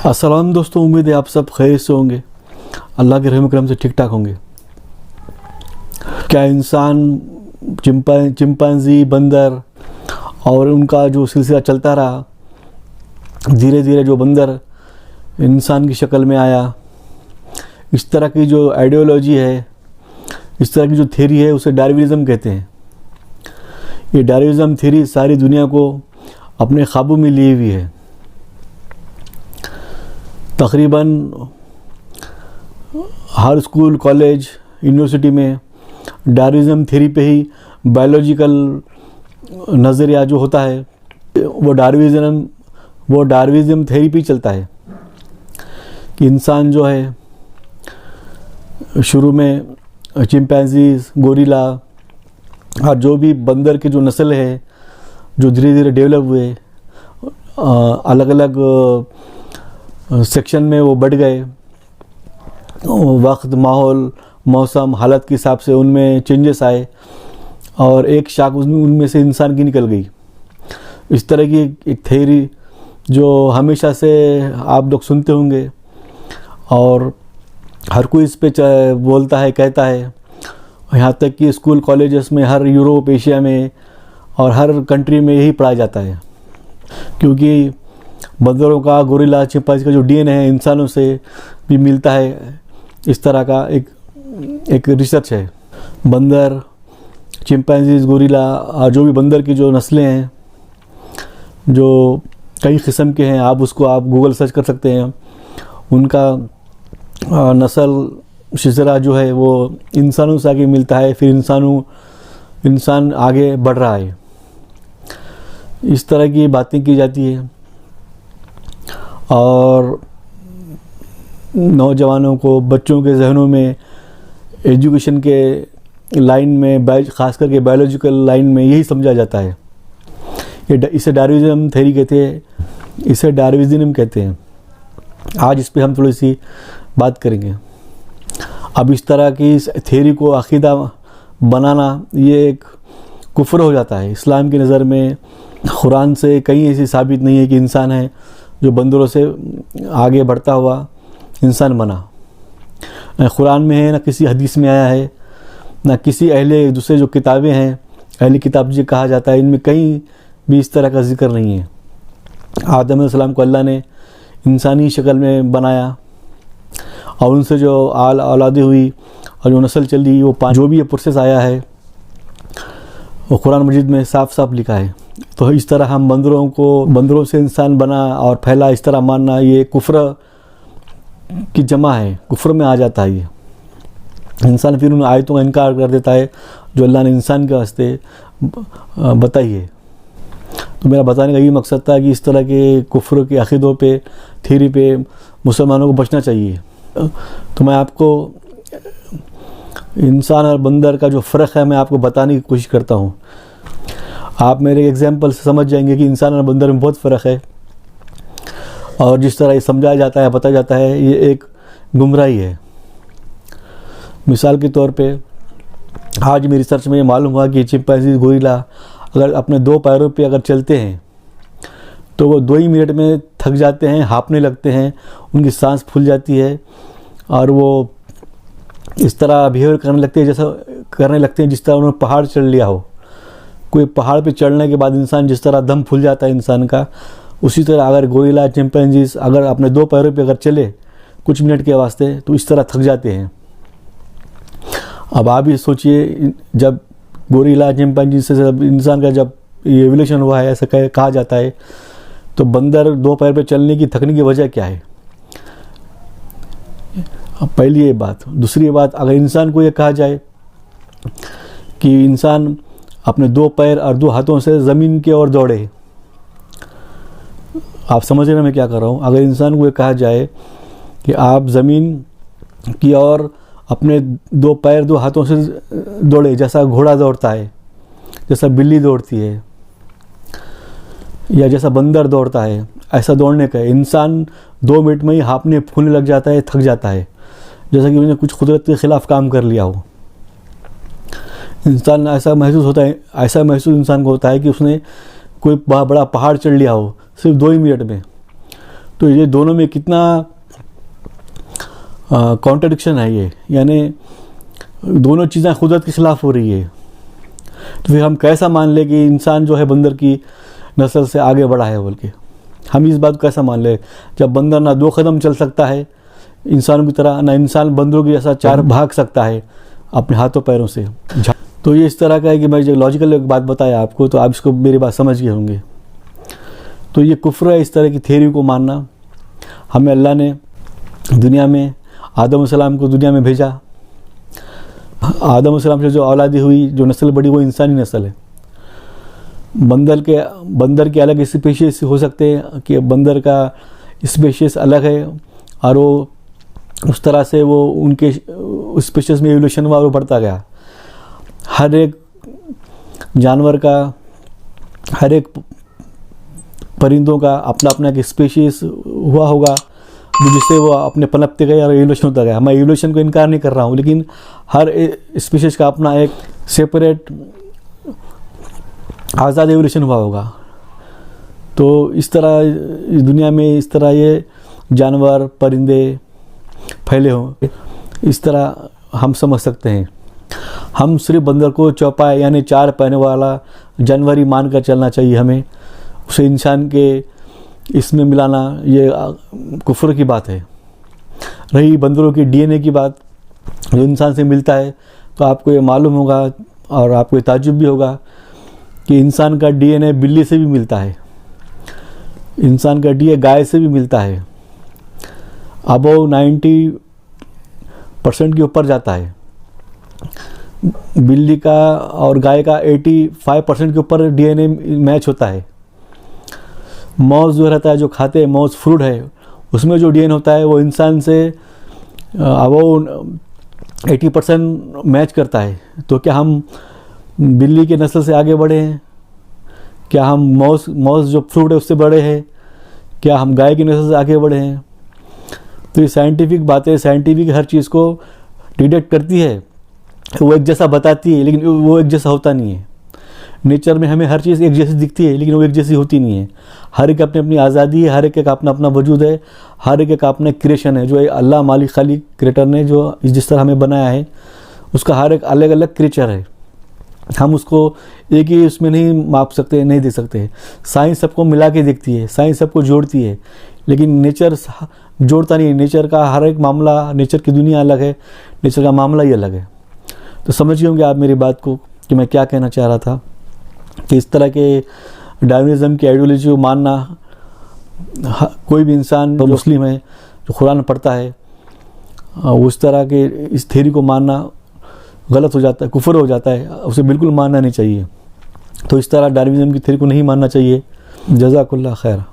अस्सलाम दोस्तों, उम्मीद है आप सब खैरियत से होंगे, अल्लाह के रहम करम से ठीक ठाक होंगे। क्या इंसान, चिंपांजी, बंदर और उनका जो सिलसिला चलता रहा, धीरे धीरे जो बंदर इंसान की शक्ल में आया, इस तरह की जो आइडियोलॉजी है, इस तरह की जो थ्योरी है, उसे डार्विनिज़म कहते हैं। ये डार्विनिज़म थ्योरी सारी दुनिया को अपने काबू में लिए हुई है। तकरीबन हर स्कूल, कॉलेज, यूनिवर्सिटी में डार्विनिज़म थ्योरी पे ही बायोलॉजिकल नज़रिया जो होता है वो डार्विनिज़म थ्योरी पे ही चलता है कि इंसान जो है शुरू में चिंपैंजीज, गोरिल्ला और जो भी बंदर की जो नस्ल है जो धीरे धीरे डेवलप हुए, अलग अलग सेक्शन में वो बढ़ गए। वक्त, माहौल, मौसम, हालत के हिसाब से उनमें चेंजेस आए और एक शाख उनमें से इंसान की निकल गई। इस तरह की एक थ्योरी जो हमेशा से आप लोग सुनते होंगे और हर कोई इस पे बोलता है, कहता है। यहाँ तक कि स्कूल, कॉलेजेस में, हर यूरोप, एशिया में और हर कंट्री में यही पढ़ाया जाता है, क्योंकि बंदरों का, गोरिल्ला, चिंपैंजी का जो डीएनए है इंसानों से भी मिलता है। इस तरह का एक रिसर्च है। बंदर, चिंपैंजीज, गोरिल्ला, जो भी बंदर की जो नस्लें हैं, जो कई किस्म के हैं, आप गूगल सर्च कर सकते हैं। उनका नस्ल शिजरा जो है वो इंसानों से आगे मिलता है, फिर इंसान आगे बढ़ रहा है। इस तरह की बातें की जाती है और नौजवानों को, बच्चों के जहनों में एजुकेशन के लाइन में, ख़ास करके बायोलॉजिकल लाइन में यही समझा जाता है। इसे डार्विनिज़म थ्योरी कहते हैं, इसे डार्विनिज़म कहते हैं। आज इस पे हम थोड़ी सी बात करेंगे। अब इस तरह की इस थ्योरी को अक़ीदा बनाना ये एक कुफ्र हो जाता है इस्लाम की नज़र में। कुरान से कहीं ऐसी साबित नहीं है कि इंसान है जो बंदरों से आगे बढ़ता हुआ इंसान बना। कुरान में है, ना किसी हदीस में आया है, ना किसी दूसरे जो किताबें हैं, अहले किताब जो कहा जाता है, इनमें कहीं भी इस तरह का जिक्र नहीं है। आदम अलैहिस्सलाम को अल्लाह ने इंसानी शक्ल में बनाया और उनसे जो औलादें हुई और जो नस्ल चली, वो जो भी ये प्रोसेस आया है वो कुरान मजीद में साफ साफ लिखा है। तो इस तरह हम बंदरों से इंसान बना और फैला, इस तरह मानना ये कुफ्र की जमा है, कुफ्र में आ जाता है। ये इंसान फिर उन आयतों का इनकार कर देता है जो अल्लाह ने इंसान के वास्ते बताई है। तो मेरा बताने का ये मकसद था कि इस तरह के कुफ्र के अक़ीदों पे, थ्योरी पे मुसलमानों को बचना चाहिए। तो मैं आपको इंसान और बंदर का जो फ़र्क है मैं आपको बताने की कोशिश करता हूँ। आप मेरे एग्जाम्पल से समझ जाएंगे कि इंसान और बंदर में बहुत फ़र्क है और जिस तरह ये समझाया जाता है, बताया जाता है, ये एक गुमराही है। मिसाल के तौर पे आज मेरी रिसर्च में ये मालूम हुआ कि चिंपैंजी, गोरिल्ला अगर अपने 2 पैरों पे अगर चलते हैं तो वो 2 ही मिनट में थक जाते हैं, हाँफने लगते हैं, उनकी सांस फूल जाती है और वो इस तरह बिहेव करने लगते हैं जिस तरह उन्होंने पहाड़ चढ़ लिया हो। कोई पहाड़ पे चढ़ने के बाद इंसान जिस तरह दम फूल जाता है इंसान का, उसी तरह अगर गोरिल्ला, चिंपैंजीज अगर अपने 2 पैरों पे अगर चले कुछ मिनट के वास्ते तो इस तरह थक जाते हैं। अब आप ये सोचिए, जब गोरिल्ला, चिंपैंजी से इंसान का जब एवोल्यूशन हुआ है, ऐसा कहा जाता है, तो बंदर 2 पैर पे चलने की, थकने की वजह क्या है? अब पहली ये बात। दूसरी बात, अगर इंसान को ये कहा जाए कि इंसान अपने 2 पैर और 2 हाथों से ज़मीन की ओर दौड़े, आप समझ रहे हैं मैं क्या कर रहा हूँ? अगर इंसान को ये कहा जाए कि आप ज़मीन की ओर अपने 2 पैर 2 हाथों से दौड़े, जैसा घोड़ा दौड़ता है, जैसा बिल्ली दौड़ती है या जैसा बंदर दौड़ता है, ऐसा दौड़ने का इंसान 2 मिनट में ही हाँफने फूलने लग जाता है, थक जाता है, जैसा कि उसने कुछ कुदरत के ख़िलाफ़ काम कर लिया हो। इंसान ऐसा महसूस इंसान को होता है कि उसने कोई बड़ा पहाड़ चढ़ लिया हो, सिर्फ 2 ही मिनट में। तो ये दोनों में कितना कॉन्ट्रडिक्शन है ये, यानी दोनों चीज़ें खुदरत के ख़िलाफ़ हो रही है। तो फिर हम कैसा मान ले कि इंसान जो है बंदर की नस्ल से आगे बढ़ा है बोल के, हम इस बात को कैसा मान ले, जब बंदर ना 2 कदम चल सकता है इंसानों की तरह, ना इंसान बंदरों की जैसा 4 भाग सकता है अपने हाथों पैरों से। तो ये इस तरह का है कि मैं जो लॉजिकल एक बात बताया आपको, तो आप इसको मेरी बात समझ गए होंगे। तो ये कुफ्र है इस तरह की थ्योरी को मानना। हमें अल्लाह ने दुनिया में आदम अलैहिस्सलाम को दुनिया में भेजा, आदम अलैहिस्सलाम से जो औलादी हुई, जो नस्ल बढ़ी, वो इंसानी नस्ल है। बंदर के अलग स्पीशीज़ हो सकते हैं कि बंदर का स्पीशीज़ अलग है और वो उस तरह से वो उनके स्पीशीज़ में एवोल्यूशन हुआ और वो बढ़ता गया। हर एक जानवर का, हर एक परिंदों का अपना अपना एक स्पीशीज़ हुआ होगा जिससे वो अपने पनपते गए और एवोल्यूशन होता गया। मैं एवोल्यूशन को इनकार नहीं कर रहा हूँ, लेकिन हर स्पीशीज़ का अपना एक सेपरेट आज़ाद एवोल्यूशन हुआ होगा। तो इस तरह दुनिया में इस तरह ये जानवर परिंदे फैले हों, इस तरह हम समझ सकते हैं। हम सिर्फ बंदर को चौपाई यानी 4 पैरों वाला जानवर ही मान कर चलना चाहिए हमें। उसे इंसान के इसमें मिलाना ये कुफ्र की बात है। रही बंदरों की डीएनए की बात, जो इंसान से मिलता है, तो आपको ये मालूम होगा और आपको ये ताज्जुब भी होगा कि इंसान का डीएनए बिल्ली से भी मिलता है, इंसान का डीएनए गाय से भी मिलता है, अबव 90% के ऊपर जाता है। बिल्ली का और गाय का 85% के ऊपर डीएनए मैच होता है। मौज जो रहता है, जो खाते हैं मौज फ्रूट है, उसमें जो डीएनए होता है वो इंसान से अबव 80% मैच करता है। तो क्या हम बिल्ली के नस्ल से आगे बढ़े हैं? क्या हम मौज जो फ्रूट है उससे बड़े हैं? क्या हम गाय की नस्ल से आगे बढ़े हैं? तो ये साइंटिफिक बातें, साइंटिफिक हर चीज़ को डिटेक्ट करती है, वो एक जैसा बताती है, लेकिन वो एक जैसा होता नहीं है। नेचर में हमें हर चीज़ एक जैसी दिखती है, लेकिन वो एक जैसी होती नहीं है। हर एक अपनी अपनी आज़ादी है, हर एक का अपना अपना वजूद है, हर एक का अपना क्रिएशन है। जो अल्लाह मालिक खालिक क्रिएटर ने जो जिस तरह हमें बनाया है, उसका हर एक अलग अलग क्रिएचर है। हम उसको एक ही उसमें नहीं माप सकते, नहीं दे सकते। साइंस सबको मिला के देखती है, साइंस सबको जोड़ती है, लेकिन नेचर जोड़ता नहीं है। नेचर का हर एक मामला, नेचर की दुनिया अलग है, नेचर का मामला ही अलग है। तो समझ गए होंगे आप मेरी बात को कि मैं क्या कहना चाह रहा था, कि इस तरह के डार्विनिज्म की आइडियोलॉजी को मानना, कोई भी इंसान जो मुस्लिम है, जो कुरान पढ़ता है, उस तरह के इस थ्योरी को मानना गलत हो जाता है, कुफ्र हो जाता है, उसे बिल्कुल मानना नहीं चाहिए। तो इस तरह डार्विनिज्म की थ्योरी को नहीं मानना चाहिए। जज़ाकुल्लाह खैर।